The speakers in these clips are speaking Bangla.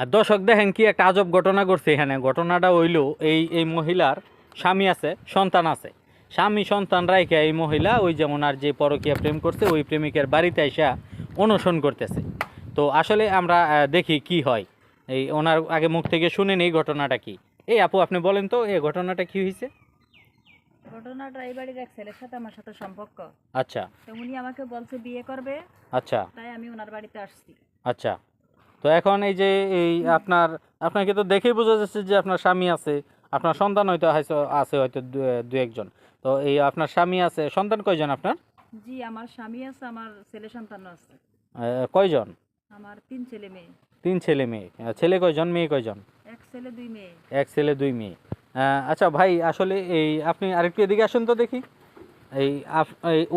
আর দর্শক দেখেন কি একটা আজব ঘটনা ঘটছে এখানে। ঘটনাটা হইল এই মহিলার স্বামী আছে, সন্তান আছে। স্বামী সন্তান রাইখা এই মহিলা ওই যে ওনার যে পরকীয়া প্রেম করছে ওই প্রেমিকের বাড়িতে এসে অনশন করতেছে। তো আসলে আমরা দেখি কি হয়। এই ওনার আগে মুখ থেকে শুনে নেই ঘটনাটা কি। এই আপু আপনি বলেন তো এই ঘটনাটা কি হয়েছে? ঘটনাটা এই বাড়ির এক ছেলের সাথে আমার সাথে সম্পর্ক। আচ্ছা তো উনি আমাকে বলছে বিয়ে করবে, আচ্ছা তাই আমি ওনার বাড়িতে আসছি। আচ্ছা। তো এখন এই যে এই আপনাকে তো দেখেই বোঝা যাচ্ছে যে আপনার স্বামী আছে, আপনার সন্তান হয়তো আছে হয়তো দু একজন। তো এই আপনার স্বামী আছে, সন্তান কয়জন আপনার? জি, আমার স্বামী আছে, আমার ছেলে সন্তানও আছে। কয়জন? আমার 3 ছেলে মেয়ে। 3 ছেলে মেয়ে। ছেলে কয়জন, মেয়ে কয়জন? এক ছেলে 2 মেয়ে। এক ছেলে 2 মেয়ে। আচ্ছা ভাই, আসলে এই আপনি আরেকটু এদিকে আসুন তো দেখি। এই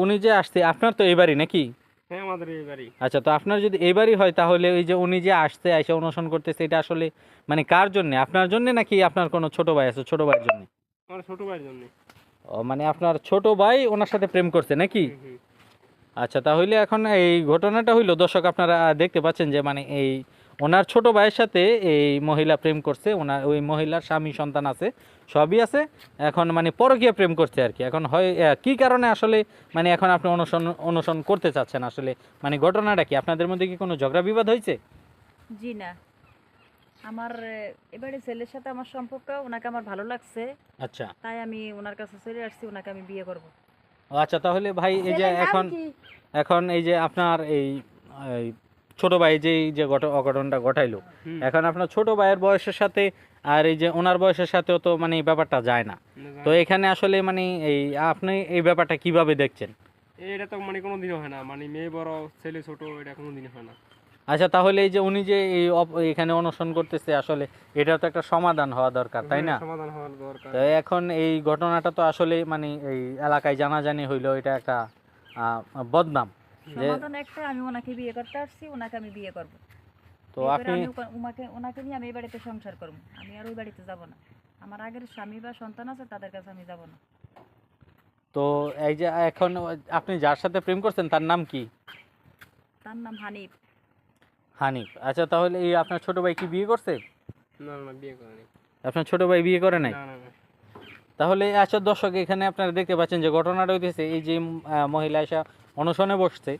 উনি যে আসছে আপনার তো এবারই নাকি? হ্যাঁ, আমাদের এই বাড়ি। আচ্ছা, তো আপনার যদি এবারই হয় তাহলে ওই যে উনি যে আসছে এসে অনশন করতেছে, এটা আসলে মানে কার জন্য? আপনার জন্য নাকি আপনার কোনো ছোট ভাই আছে, ছোট ভাইয়ের জন্য? আমার ছোট ভাইয়ের জন্য। ও মানে আপনার ছোট ভাই ওনার সাথে প্রেম করছে নাকি? হুম, হুম। আচ্ছা, তাহলে এখন এই ঘটনাটা হইলো, দর্শক আপনারা দেখতে পাচ্ছেন যে মানে এই ওনার ছোট ভাইয়ের সাথে এই মহিলা প্রেম করছে। ওনার ওই মহিলার স্বামী সন্তান আছে, সবই আছে। এখন মানে পরকীয়া প্রেম করছে আর কি। এখন হয় কি কারণে আসলে মানে এখন আপনি অনশন করতে চাচ্ছেন আসলে, মানে ঘটনাটা কি? আপনাদের মধ্যে কি কোনো ঝগড়া বিবাদ হয়েছে? জি না, আমার এবারে ছেলের সাথে আমার সম্পর্ক, ওনাকে আমার ভালো লাগছে, আচ্ছা। তাই আমি ওনার কাছে চলে আসছি, ওনাকে আমি বিয়ে করব। ও আচ্ছা, তাহলে ভাই এই যে ছেলের নাম এখন কি? এখন এই যে আপনার এই ছোট ভাই যে এই যে অঘটনটা ঘটাইলো, হুম। এখন আপনার ছোট ভাইয়ের বয়সের সাথে আর এই যে ওনার বয়সের সাথেও তো মানে এই ব্যাপারটা যায় না। তো এখানে আসলে মানে এই আপনি এই ব্যাপারটা কিভাবে দেখছেন? এটা তো মানে কোনোদিনও হয় না, মানে মেয়ে বড় ছেলে ছোট, এটা কোনোদিনও হয় না। আচ্ছা, তাহলে এই যে উনি যে এই এখানে অনশন করতেছে, আসলে এটা তো একটা সমাধান হওয়া দরকার, তাই না? সমাধান হওয়ার দরকার। তো এখন এই ঘটনাটা তো আসলে মানে এই এলাকায় জানাজানি হইলো, এটা একটা বদনাম যে। সমাধান একটা, আমি ওনাকে বিয়ে করতে আসছি, ওনাকে আমি বিয়ে করব। তো বিয়ে করে আপনি আমি ওনাকে নিয়ে আমি এই বাড়িতে সংসার করব। আমি আর ওই বাড়িতে যাব না। আমার আগের স্বামী বা সন্তান আছে, তাদের কাছে আমি যাব না। তো এই যে এখন আপনি যার সাথে প্রেম করছেন তার নাম কি? তার নাম হানিফ। হানিফ। আচ্ছা, তাহলে এই আপনার ছোট ভাই কি বিয়ে করছে? না না, বিয়ে করেনি। আপনার ছোট ভাই বিয়ে করে নাই? না না না। তাহলে আচ্ছা দর্শক, এখানে আপনারা দেখতে পাচ্ছেন যে ঘটনাটা হইতেছে এই যে মহিলা এসে অনশনে বসছে,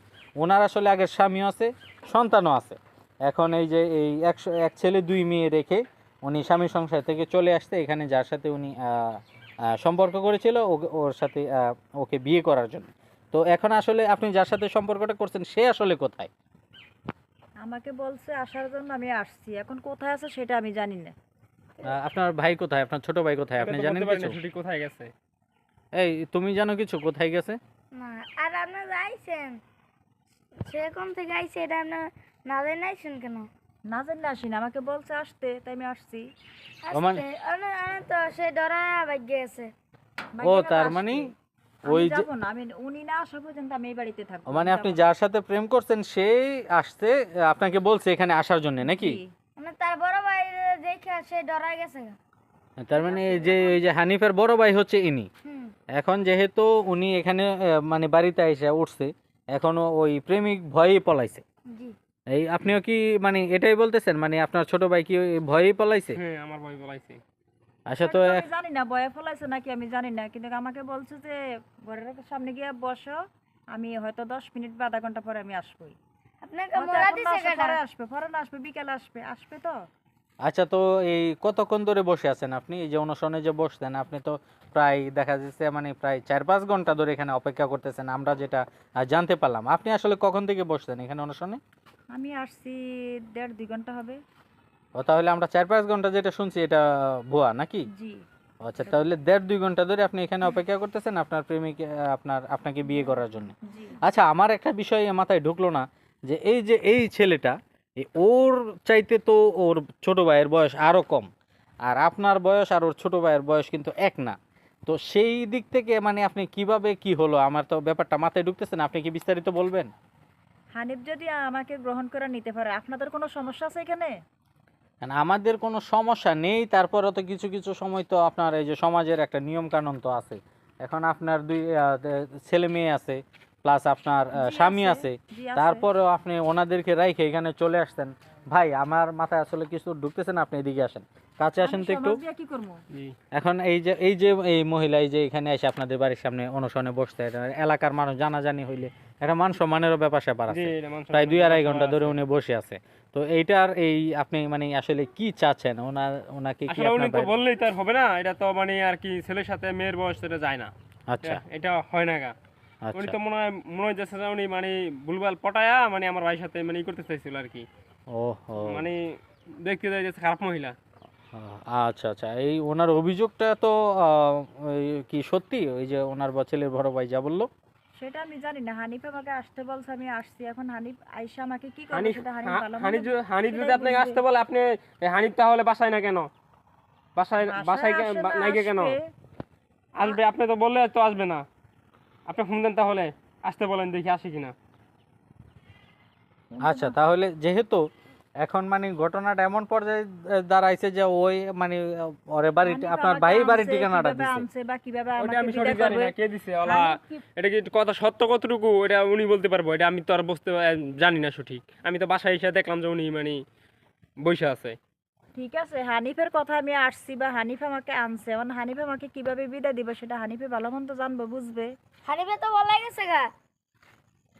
ওনার আসলে আগের স্বামীও আছে, সন্তানও আছে। এখন এই যে এই এক ছেলে 2 মেয়ে রেখে উনি স্বামী সংসার থেকে চলে আসছে এখানে, যার সাথে উনি সম্পর্ক করেছিল ওর সাথে ওকে বিয়ে করার জন্য। তো এখন আসলে আপনি যার সাথে সম্পর্কটা করছেন সে আসলে কোথায়? আমাকে বলছে আসার জন্য, আমি আসছি। এখন কোথায় আছে সেটা আমি জানি না। আপনার ভাই কোথায়, আপনার ছোট ভাই কোথায়, এটা আপনি তো জানেন বলতে পারি না কিছু? ছুটি কোথায় গেছে। এই তুমি জানো কিছু কোথায় গেছে? না, আর আপনারা আইছেন সেরকম থেকে আইছে, এটা আপনার না জানি আইছেন কেন? না জানলে আসি না, আমাকে বলছে আসতে, তাই আমি আসছি। মানে- আসতে আপনার তো সে ডরা ভাগ্যে আছে। ও ভাগ্যে তার আসতে। মানে আমি ওই যে যাবো না, আমি উনি না আসা পর্যন্ত আমি এই বাড়িতে থাকবো। মানে আমি আপনি যাবো না। যার সাথে প্রেম করছেন সেই আসছে, আপনাকে বলছে এখানে আসার জন্য নাকি? জি। মানে তার বড় ভাই দেখে সে ডরা গেছে। তার মানে এই যে হানিফের বড় ভাই হচ্ছে ইনি। হুম। এখন যেহেতু উনি এখানে মানে বাড়িতে এসে উঠছে, এখনো ওই প্রেমিক ভয়েই পলাইছে। জি। এই আপনিও কি মানে এটাই বলতেছেন, মানে আপনার ছোট ভাই কি ওই ভয়েই পলাইছে? হ্যাঁ, আমার ভাই বলাইছে। আচ্ছা, তো এখন আমি জানি না বয়ে ফেলাইছে নাকি, আমি জানি না, কিন্তু আমাকে বলছে যে ঘরের সামনে গিয়ে বসো, আমি হয়তো 10 মিনিট বা আধা ঘন্টা পরে আমি আসবোই। আপনাকে হয়তো মোরা এখন না দিছে আসে, কেডা? পরে আসবে, পরে না আসবে, বিকালে আসবে, আসবে তো। আচ্ছা, তো এই কতক্ষণ ধরে বসে আছেন আপনি? এই যে অনশনে যে বসছেন আপনি, তো প্রায় দেখা যাচ্ছে মানে প্রায় 4-5 ঘন্টা ধরে এখানে অপেক্ষা করতেছেন, আমরা যেটা জানতে পারলাম। আপনি আসলে কখন থেকে বসছেন এখানে অনশনে? আমি আসছি 1.5-2 ঘন্টা হবে। ও তাহলে আমরা 4-5 ঘন্টা যেটা শুনছি এটা ভুয়া নাকি? জি। আচ্ছা, তাহলে 1.5-2 ঘন্টা ধরে আপনি এখানে অপেক্ষা করতেছেন আপনার প্রেমিক আপনাকে বিয়ে করার জন্য। জি। আচ্ছা, আমার একটা বিষয় মাথায় ঢুকলো না, যে এই ছেলেটা ওর চাইতে তো ওর ছোট ভাইয়ের বয়স আরো কম, আর আপনার বয়স আর ওর ছোট ভাইয়ের বয়স কিন্তু এক না। তো সেই দিক থেকে মানে আপনি কিভাবে কি হলো, আমার তো ব্যাপারটা মাথায় ঢুকতেছে না, আপনি কি বিস্তারিত বলবেন? হানিফ যদি আমাকে গ্রহণ করে নিতে পারে, আপনাদের কোনো সমস্যা আছে এখানে? কারণ আমাদের কোনো সমস্যা নেই, তারপরে তো কিছু কিছু সময় তো আপনার এই যে সমাজের একটা নিয়ম কানুন তো আছে। এখন আপনার ছেলে মেয়ে আছে, প্লাস আপনার জি স্বামী আছে, আছে, জি আছে। তারপরেও আপনি ওনাদেরকে রাইখে এখানে চলে আসছেন। ভাই আমার মাথায় আসলে কিছু ঢুকতেছে না, আপনি এদিকে আসেন, কাছে আসেন তো একটু। সমাজ দিয়ে কি করবো? জি এখন এই যে এই মহিলা এই যে এখানে এসে আপনাদের বাড়ির সামনে অনশনে বসতে, এটা এলাকার মানুষ জানাজানি হইলে একটা মান সম্মানেরও ব্যাপার স্যাপার জি আছে। এটা মানুষ প্রায় সম্মানের 2-2.5 ব্যাপার ঘন্টা ধরে আছে। উনি বসে আছে। তো এইটার এই আপনি মানে আসলে কি চাচ্ছেন, ওনাকে কি আসলে উনি আপনার তো বললেই তো আর হবে না, এটা তো মানে আর কি ছেলের সাথে মেয়ের বয়স তো এটা যায় না। আচ্ছা এটা হয় না গা। উনি আচ্ছা। তো মনে হয় যাচ্ছে যে উনি মানে ভুলভাল পটায়া মানে আমার ভাইয়ের সাথে মানে ই করতে চাইছিল আর কি, ওহো, মানে দেখতে যায় যে খারাপ মহিলা। আচ্ছা আচ্ছা, এই ওনার অভিযোগটা তো ওই কি সত্যি, ওই যে ওনার ছেলের বড় ভাই যা বললো? সেটা আমি জানি না। হানিফ আমাকে আসতে বলছে, আমি আসছি। এখন হানিফ আইসা আমাকে কি করবে হানিফ সেটা হানিফ ভালো হানিফ মন্দ হানিফ যদি সেটাই আপনাকে বুঝবে। আসতে বলে, আপনি এই হানিফ তাহলে বাসায় না কেন? বাসায় বাসায় আসে না, নাই কেন? আসবে। আসবে, আপনি তো বললে তো আসবে না। আপনি ফোন দেন তাহলে, আসতে বলেন দেখি আসে কিনা। আচ্ছা, তাহলে যেহেতু এখন মানে ঘটনাটা এমন পর্যায়ে দাঁড়াইছে যে ওই মানে ওরে বাড়ি, হানিফ আপনার আমাকে ভাই বাড়ির আনছে, ঠিকানাটা কিভাবে দিছে। আনছে বা কিভাবে ওটা আমাকে আমি বিদায় সঠিক জানি করবে। না কে দিছে ওলা, হানিফ কি- এটা কি কথা সত্য কতটুকু এটা উনি বলতে পারবো, এটা আমি তো আর জানি না সঠিক। আমি তো বাসায় এসে দেখলাম যে উনি মানে বসে আছে। ঠিক আছে, হানিফের কথা আমি আসছি বা হানিফ আমাকে আনছে। এখন হানিফ আমাকে কিভাবে বিদায় দিবে সেটা হানিফে ভালো মন্দ জানবো, বুঝবে। হানিফে তো বলা গেছে গা।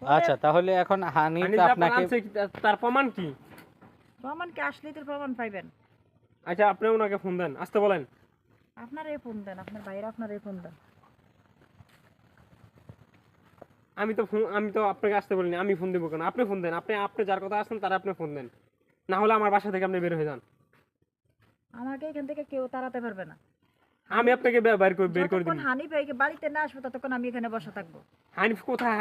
আচ্ছা, তাহলে এখন হানিফ হানিফ যে আপনার আপনাকে আনছে তার প্রমাণ কি? প্রমাণকে আসলেই তো প্রমাণ পাইবেন। আচ্ছা আপনি ওনাকে ফোন দেন, আসতে বলেন। আপনার এই ফোন দেন, আপনার ভাইয়ের আপনার এই ফোন দেন। আমি তো আপনাকে আসতে বলিনি, আমি ফোন দেবো কেন? আপনি ফোন দেন, আপনি যার কথা আসছেন তারা আপনি ফোন দেন, না হলে আমার বাসা থেকে আপনি বের হয়ে যান। আমাকে এখান থেকে কেউ তাড়াতে পারবে না। আমি আপনাকে বের করে দিব। যতক্ষণ হানিফ এই বাড়িতে না আসবে ততক্ষণ আমি এখানে বসে থাকবো। হানিফ কোথায়?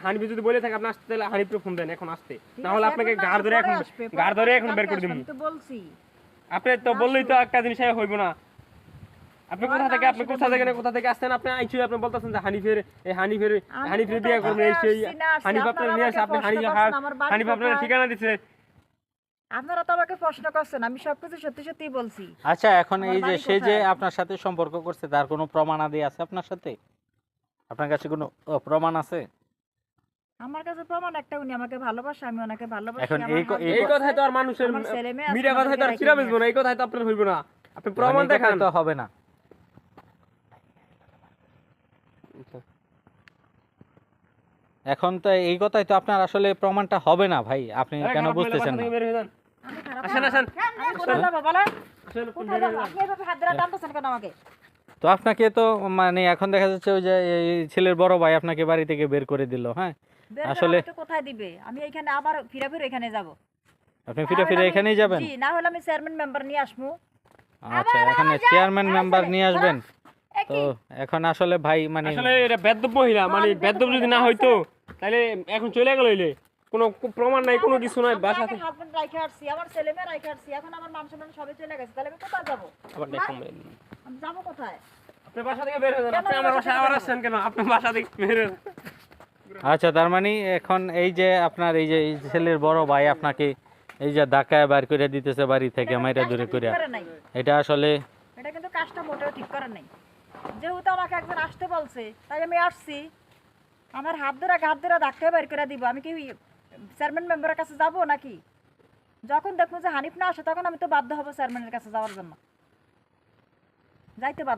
হানিফ যদি বলে থাকে আপনি আসতে, তাহলে হানিফকে ফোন দেন, এখন আসতে, ঠিক না হলে আছে, আপনাকে এখন না, গাড় ধরে পরে এখন আসবে, গাড় ধরে এখন কালকে বের করে দিব। আসবে, আমি তো বলছি। আপনি তো বললেই তো একটা জিনিস হইব না। আপনি আমার কোথা থেকে না আপনি সেটা কোথা থেকে বলবো। কোথা থেকে আসছেন? আপনি আইছো, আপনি বলতেছেন যে হানিফের আমি হানিফের কোথায় বিয়ে করবেন, থেকে এই সেই আসছি না আসছি, হানিফ আপনার আপনারা নিয়ে আসে, আমাকে আপনি প্রশ্ন করছেন আমার বাড়ি হানিফ আপনার কোথায়। ঠিকানা দিছে। আপনারা তো আমাকে প্রশ্ন করছেন, আমি সবকিছু সত্যি সত্যি বলছি। আচ্ছা, এখন আমার এই যে বাড়ি সে যে কোথায়? আপনার সাথে সম্পর্ক করছে তার কোনো প্রমাণাদি আছে আপনার সাথে? আপনার কাছে কোনো প্রমাণ আছে? আমার কাছে প্রমাণ একটা, উনি আমাকে ভালোবাসে, আমি ওনাকে ভালোবাসি। এখন আমার হাত এই ধরে কথায় তো আর আছে, মানুষের আমার ছেলে মেয়ে আছে, মিডিয়া কথায় তো আর আমাদেরকে চিরা রেখে বেচবো না, এই কথায় তো আপনার হইব না। আপনি প্রমাণ মানে এই দেখান। কথায় তো হবে না। এখন তো এই কথাই তো আপনার আসলে প্রমাণটা হবে না ভাই, আপনি কেন বুঝতেছেন না? আমি খারাপ আসেন না। আসেন আমি কোথায় যাবো বলেন? আসেন, কোথায় যাবো? আপনি এভাবে হাত ধরে টানতেছেন কেন আমাকে? তো আপনাকে তো মানে এখন দেখা যাচ্ছে ওই যে এই ছেলের বড় ভাই আপনাকে বাড়ি থেকে বের করে দিল, হ্যাঁ? বের করে আসলে আমাকে কোথায় দিবে? আমি এখানে আবার ফিরে এখানে যাব। আপনি ফিরে ফিরে এখানেই যাবেন? জি, না হলে আমি চেয়ারম্যান মেম্বার নিয়ে আসবো। আচ্ছা, এখানে চেয়ারম্যান মেম্বার নিয়ে আসবেন? তো এখন আসলে ভাই মানে আসলে এটা বেদ্যপ মহিলা, মানে আমি বেদ্যপ বেদ্যপ যদি মহিলা, না হইতো আচ্ছা। তাহলে এখন চলে গেল হইলে, কোনো প্রমাণ নাই, কোনো কিছু নাই, বাসা থেকে হাজবেন্ড রাইখে আসছি, আমার ছেলে মেয়ে রাইখে আসছি, এখন আমার মান সম্মান সবে চলে গেছে, তাহলে আমি কোথায় যাব? আবার দেখুন। আমি যাবো কোথায়? আপনি বাসা থেকে বের হয়ে যান, কেন আপনি আমার বাসা বাসায় থেকে আবার বের আসছেন কেন? আপনি বাসা থেকে বের হয়ে যান। আচ্ছা, তার মানে এখন এই যে আপনার এই যে এই ছেলের বড় ভাই আপনাকে এই যে ধাক্কায় বার করে দিতেছে বাড়ি থেকে মাইরা দূরে কাজটা করে, ঠিক করে নাই। এটা আসলে এটা কিন্তু কাজটা মোটেও ঠিক করে নাই। যেহেতু আমাকে একজন আসতে বলছে তাই আমি আসছি। আমার হাত ধরে ধাক্কায় বের করে দিব, আমি কি চেয়ারম্যান মেম্বারের কাছে যাব নাকি? যখন দেখবো যে হানিফ না আসে তখন আমি তো বাধ্য হব চেয়ারম্যানের কাছে যাওয়ার জন্য, যাইতে বাধ্য